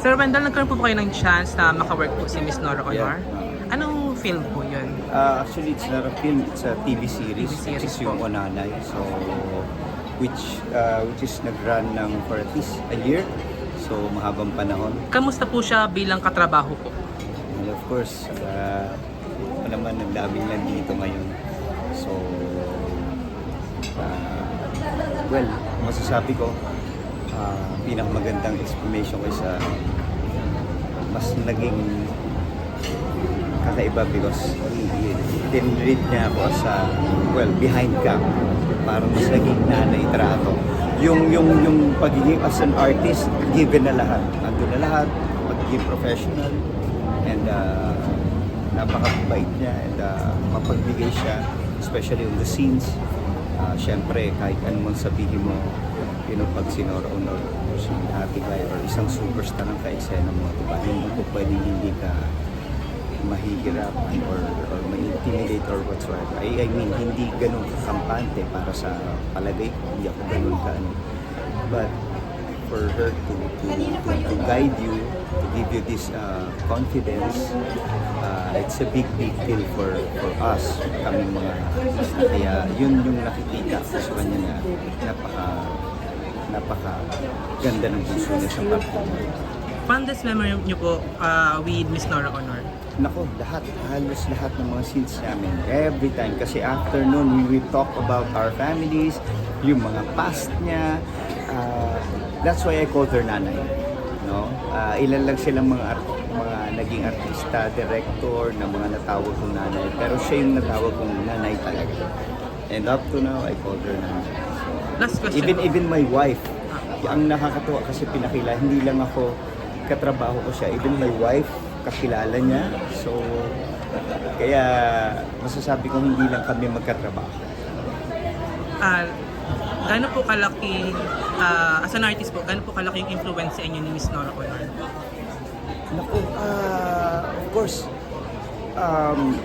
Sir Wendell, nagkaroon po ba kayo ng chance na makawork po si Miss Nora Honor? Yeah. Anong film po yun? Actually, it's not a film, it's a TV series. TV series Which is yung po. Onanay. So, which is nag-run ng for at least a year. So, mahabang panahon. Kamusta po siya bilang katrabaho po? And of course, naman ang daming nandito ngayon. So, well, masasabi ko, pinakamagandang explanation ko sa mas naging kakaiba because tinread niya ako sa, well, behind cam. Parang mas naging nanay trato. Yung pagiging as an artist, given na lahat. Nandun na lahat, pagiging professional, and napakabait niya, and mapagbigay siya, especially on the scenes. Siyempre, kahit anong sabihin mo, pag si Nora Honor o si Ate Guy or isang superstar ng ka-eksena mo, diba? Hindi ko pwedeng hindi ka mahihirapan or ma-intimidate or whatsoever. I mean, hindi ganun kakampante para sa palagay ko, hindi ako ganun ka ano. But for her to guide you, to give you this confidence, it's a big deal for us, kaming mga artista. Kaya yun yung nakikita ko sa kanya na napaka ganda ng puso niya sa performance. Fondest memory niyo po with Miss Nora Honor? Nako, halos lahat ng mga scenes namin, every time. Kasi after noon, we will talk about our families, yung mga past niya. That's why I called her nanay. No? Ilan lang silang mga naging artista, director, na mga natawag kong nanay. Pero siya yung natawag kong nanay talaga. And up to now, I called her nanay. Last question. Even my wife, ang nakakatuwa kasi pinakila, hindi lang ako katrabaho ko siya, even my wife, kakilala niya. So, kaya masasabi ko hindi lang kami magkatrabaho. Gaano po kalaki, as an artist po, gaano po kalaki yung influence sa inyo ni Miss Nora Honor? Naku, of course,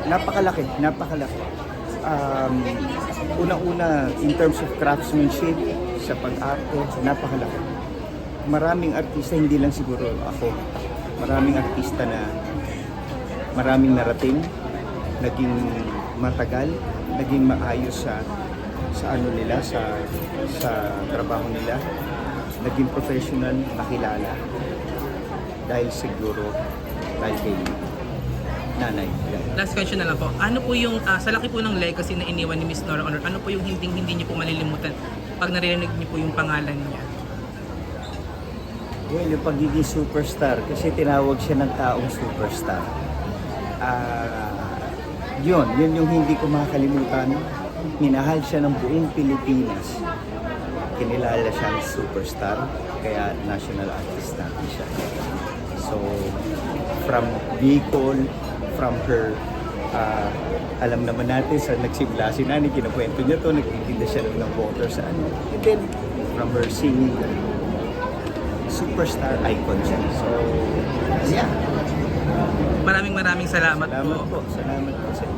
napakalaki. Unang-una, in terms of craftsmanship, sa pag-arte, napakalaki. Maraming artista, hindi lang siguro ako, maraming artista na maraming narating, naging matagal, naging maayos sa ano nila, sa trabaho nila, naging professional, makilala, dahil siguro dahil kay nanay. Last question na lang po. Ano po yung, sa laki po ng legacy na iniwan ni Miss Nora Honor, ano po yung hindi niyo po malilimutan pag naririnig niyo po yung pangalan niya? Well, yung pagiging superstar, kasi tinawag siya ng taong superstar. Yun yung hindi ko makakalimutan. Minahal siya ng buong Pilipinas. Kinilala siyang superstar, kaya national artist natin siya. So, from Bicol, from her, alam naman natin sa nagsimula si Nani, kinukwento niya to, nagtitinda siya ng water sa ano. And then, from her singing, superstar icon siya. So, yeah. Maraming salamat po. Salamat po sa inyo.